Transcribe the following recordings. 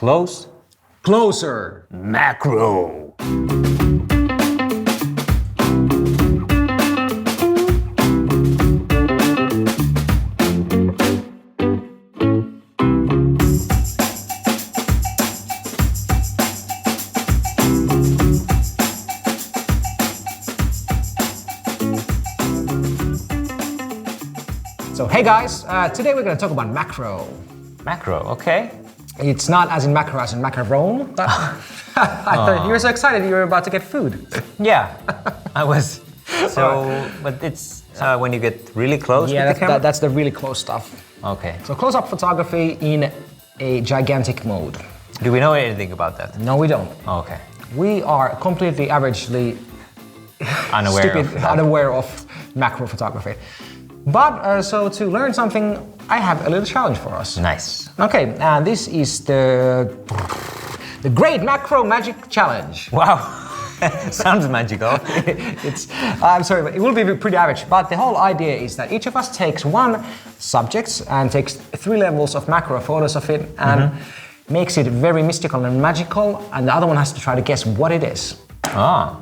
Close. Closer. Macro. So hey guys, today we're going to talk about macro. Macro, okay. It's not as in macro as in macaron. But I thought you were so excited you were about to get food. Yeah, I was. So, but it's when you get really close with the camera? That's the really close stuff. Okay. So close-up photography in a gigantic mode. Do we know anything about that? No, we don't. Okay. We are completely averagely unaware of macro photography. But so to learn something, I have a little challenge for us. Nice. Okay, and this is the Great Macro Magic Challenge. Wow, sounds magical. I'm sorry, but it will be pretty average. But the whole idea is that each of us takes one subject and takes 3 levels of macro photos of it and makes it very mystical and magical, and the other one has to try to guess what it is. Ah,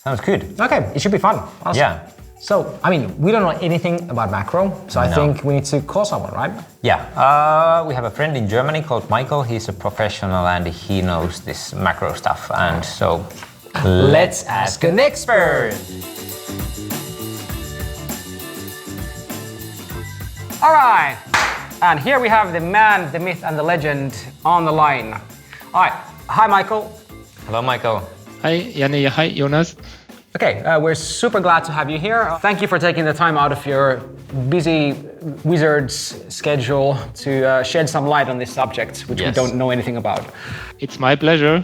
sounds good. Okay, it should be fun. Awesome. Yeah. So, I mean, we don't know anything about macro, so I think we need to call someone, right? Yeah, we have a friend in Germany called Michael. He's a professional and he knows this macro stuff. And so, let's ask an expert. All right, and here we have the man, the myth, and the legend on the line. All right, hi, Michael. Hello, Michael. Hi, Janne. Hi, Joonas. Okay, we're super glad to have you here. Thank you for taking the time out of your busy wizard's schedule to shed some light on this subject, which we don't know anything about. It's my pleasure.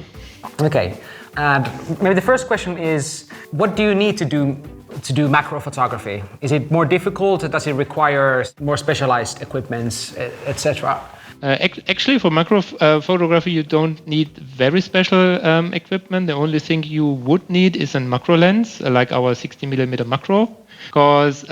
Okay, and maybe the first question is, what do you need to do macro photography? Is it more difficult? Does it require more specialized equipments, etc.? Actually, for macro photography, you don't need very special equipment. The only thing you would need is a macro lens, like our 60mm macro, because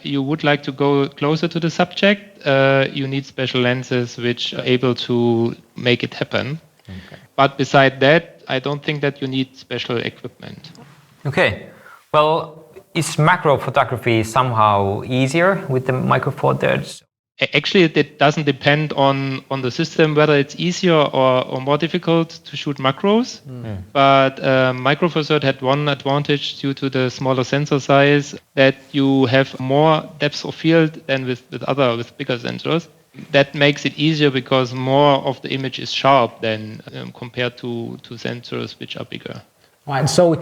you would like to go closer to the subject. You need special lenses which are able to make it happen. Okay. But beside that, I don't think that you need special equipment. Okay, well, is macro photography somehow easier with the micro four thirds? Actually, it doesn't depend on the system whether it's easier or more difficult to shoot macros. But Micro Four Thirds had one advantage due to the smaller sensor size, that you have more depth of field than with bigger sensors. That makes it easier because more of the image is sharp than compared to sensors which are bigger. Right. So,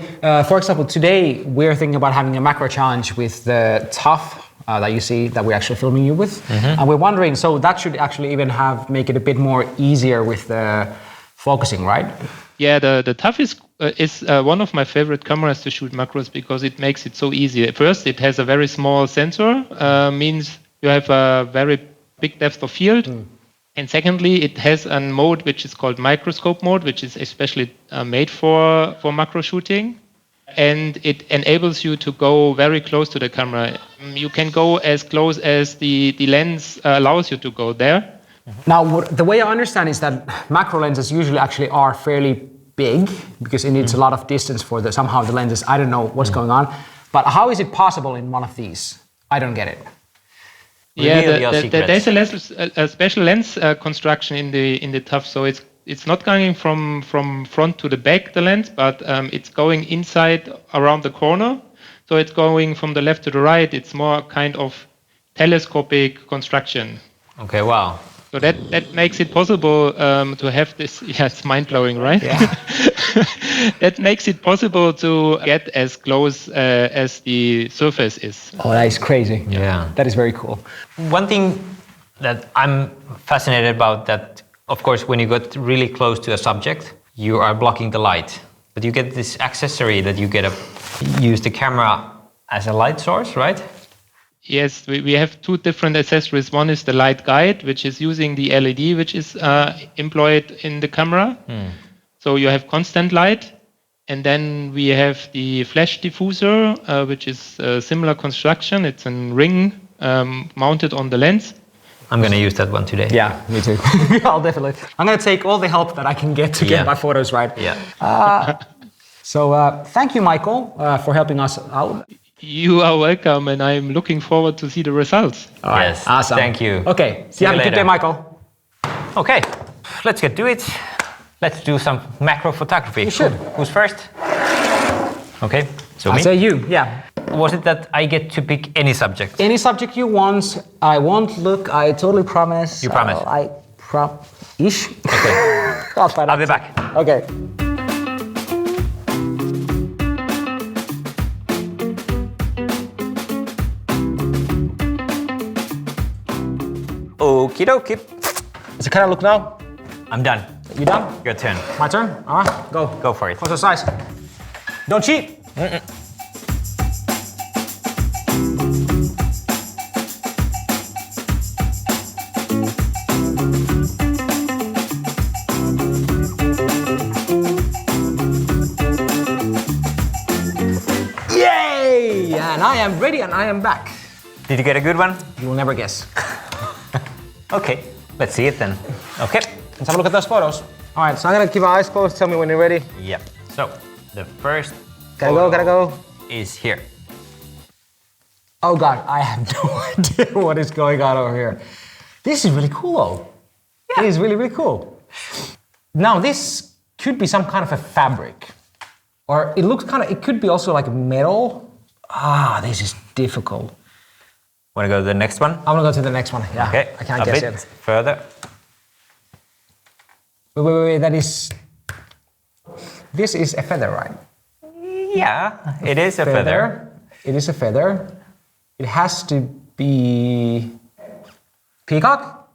for example, today we're thinking about having a macro challenge with the TUF that you see that we're actually filming you with, and we're wondering. So that should actually even make it a bit more easier with the focusing, right? Yeah, the TUF is one of my favorite cameras to shoot macros because it makes it so easy. First, it has a very small sensor, means you have a very big depth of field. And secondly, it has a mode which is called microscope mode, which is especially made for macro shooting. And it enables you to go very close to the camera. You can go as close as the lens allows you to go there. Now, the way I understand is that macro lenses usually actually are fairly big because it needs a lot of distance for somehow the lenses. I don't know what's going on. But how is it possible in one of these? I don't get it. Yeah, there's a special lens construction in the TUF, so it's not going from front to the back, the lens, but it's going inside around the corner. So it's going from the left to the right. It's more kind of telescopic construction. Okay, wow. So that makes it possible to have this. Yeah, it's mind-blowing, right? Yeah. That makes it possible to get as close as the surface is. Oh, that is crazy. Yeah. That is very cool. One thing that I'm fascinated about, that of course when you get really close to a subject, you are blocking the light. But you get this accessory that you get to use the camera as a light source, right? Yes, we have 2 different accessories. One is the light guide, which is using the LED, which is employed in the camera. So you have constant light. And then we have the flash diffuser, which is a similar construction. It's a ring mounted on the lens. I'm going to use that one today. Yeah, me too. I'll definitely. I'm going to take all the help that I can get to get my photos right. Yeah. So thank you, Michael, for helping us out. You are welcome, and I'm looking forward to see the results. All right. Yes, Awesome. thank you. Okay, See you have a good later. day, Michael. Okay, let's get to it. Let's do some macro photography. You should. Who's first? Okay, so I me. say you, yeah. Was it that I get to pick any subject? Any subject you want, I won't look, I totally promise. You promise? Ish. Okay. I'll try I'll be back. Okay. Okie dokie. So can I look now? I'm done. You done? Your turn. My turn? All right, go. Go for it. What's the size? Don't cheat. Yay! And I am ready and I am back. Did you get a good one? You will never guess. Okay, let's see it then. Okay. Let's have a look at those photos. All right, so I'm gonna keep my eyes closed. Tell me when you're ready. Yep. So the first Gotta go. is here. Oh God, I have no idea what is going on over here. This is really cool though. Yeah. It is really, really cool. Now this could be some kind of a fabric. Or it looks kind of, it could be also like metal. Ah, this is difficult. Want to go to the next one? I'm gonna go to the next one. Yeah, Okay. I can't a guess bit it. further. Wait, that is, this is a feather, right? Yeah, it is a feather. It is a feather. It has to be peacock?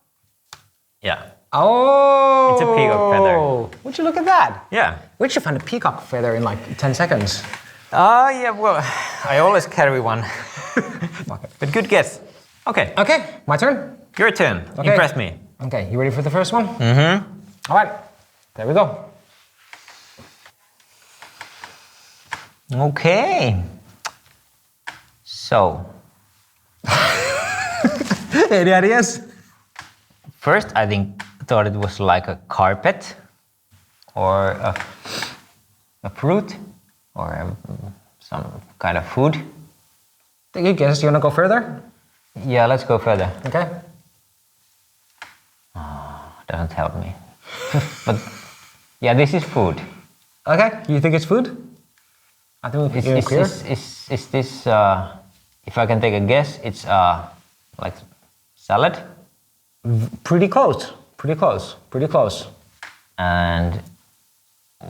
Yeah. Oh! It's a peacock feather. Would you look at that? Yeah. Where'd you find a peacock feather in like 10 seconds? Yeah, well, I always carry one. But good guess. Okay, Okay, my turn. your turn. Okay. Impress me. Okay, you ready for the first one? Mm-hmm. All right, there we go. Okay. So, Any ideas? first I thought it was like a carpet or a fruit or some kind of food. Take a guess. You wanna go further? Yeah, let's go further. Okay. Doesn't help me. But yeah, this is food. Okay, you think it's food? I think Is, we're is, clear. is this, if I can take a guess, it's like salad? Pretty close. Pretty close. Pretty close. And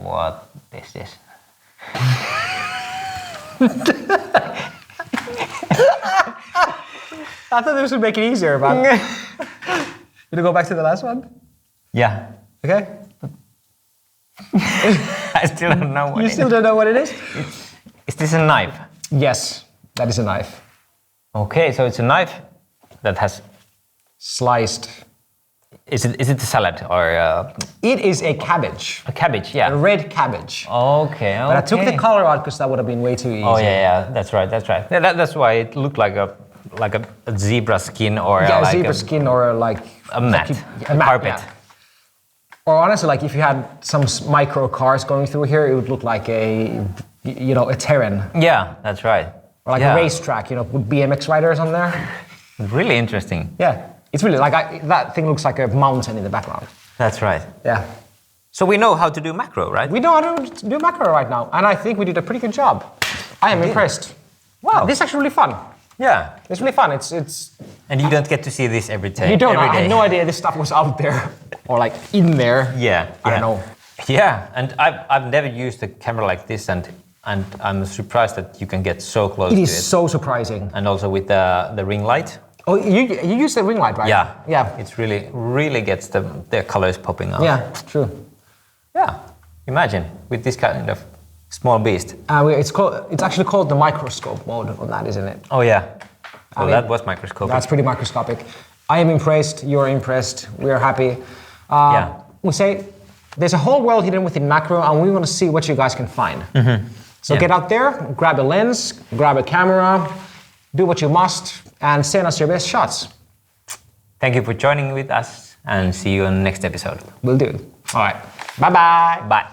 what is this? I thought this would make it easier, but... You go back to the last one? Yeah. Okay. I still don't know what You it still is. don't know what it is? Is this a knife? Yes, that is a knife. Okay, so it's a knife that has. Sliced. Is it a salad or It is a cabbage. a cabbage? A Yeah. red cabbage. Okay. But I took the color out because that would have been way too easy. Oh yeah, that's right. Yeah, that's why it looked like a zebra skin or Yeah, like zebra skin or like... a mat, a mat, carpet. yeah. Or honestly, like if you had some micro cars going through here, it would look like a terrain. Yeah, that's right. Or like Yeah. a racetrack, with BMX riders on there. Really interesting. Yeah, it's really like, that thing looks like a mountain in the background. That's right. Yeah. So we know how to do macro, right? We know how to do macro right now, and I think we did a pretty good job. I am impressed. Wow. This is actually really fun. Yeah. It's really fun. It's And you don't get to see this every day. you don't. every I day. had no idea this stuff was out there or like in there. Yeah. I don't know. Yeah, and I've never used a camera like this, and I'm surprised that you can get so close It to is it. so surprising. And also with the ring light. Oh, you use the ring light, right? Yeah. Yeah. It's really gets the colors popping out. Yeah. True. Yeah. Imagine with this kind of small beast. It's actually called the microscope mode on that, isn't it? Oh yeah. I Well, mean, that was microscopic. That's pretty microscopic. I am impressed. You're impressed. We are happy. Yeah. We say there's a whole world hidden within macro, and we want to see what you guys can find. So Yeah. get out there, grab a lens, grab a camera, do what you must, and send us your best shots. Thank you for joining with us and see you on the next episode. Will do. All right. Bye-bye. Bye.